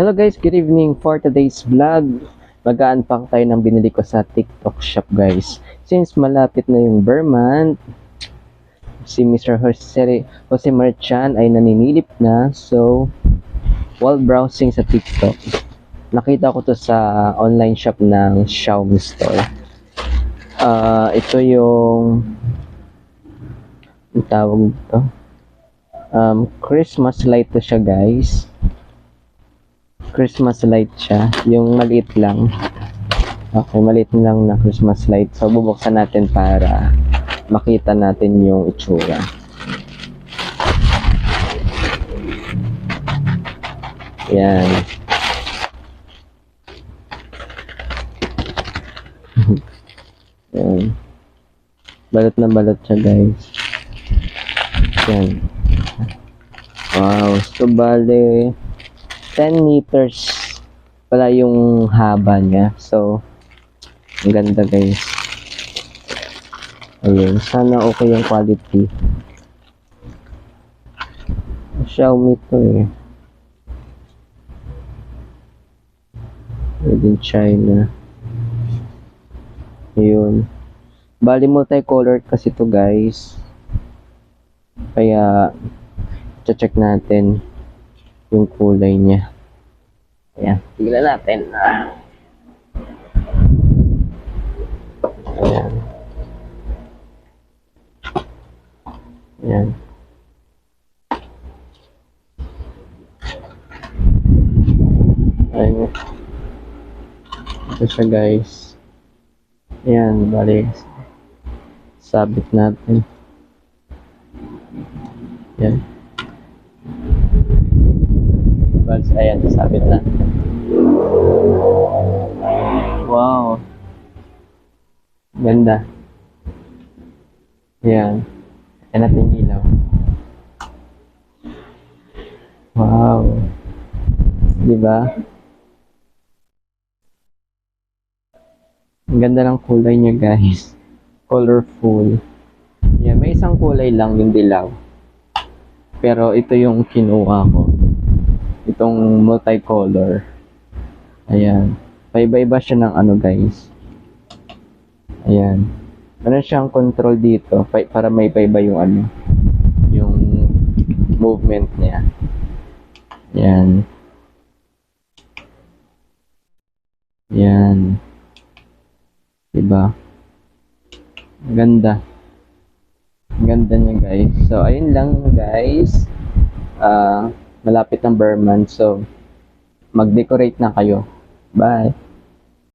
Hello guys, good evening. For today's vlog, mag-unpack tayo ng binili ko sa TikTok shop guys. Since malapit na yung Burr month, si Mr. Jose Marchan ay naninilip na. So, while browsing sa TikTok, nakita ko to sa online shop ng Xiaomi store. Ito yung tawag ito. Christmas light to siya guys. Christmas light siya, yung maliit lang. Okay, maliit lang na Christmas light. So, bubuksan natin para makita natin yung itsura. Yan. Yan. Balot na balot siya, guys. Yan. Wow. So, bale 10 meters pala yung haba niya. So, ang ganda guys. Ayun. Sana okay yung quality. Xiaomi to eh. Made in China. Ayun. Bali multicolored kasi to guys. Kaya, check natin yung kulay niya. Ayan, tignan natin. Ayan. Ayan. Ayan. Ito siya guys. Ayan, bali. Sabit natin. Ayan. Ayan, sabit na. Wow. Ganda. Ayan. Ayan natin ilaw. Wow. Diba? Ang ganda ng kulay niya guys. Colorful. Ayan, may isang kulay lang yung dilaw. Pero ito yung kinuha ko. Itong multicolor. Ayan. Paiba-iba siya ng ano guys. Ayan. Meron siyang control dito para may paiba yung ano. Yung movement niya. Ayan. Ayan. Diba? Ganda. Ganda niya guys. So, ayun lang guys. Malapit ng Burr month. So, mag-decorate na kayo. Bye!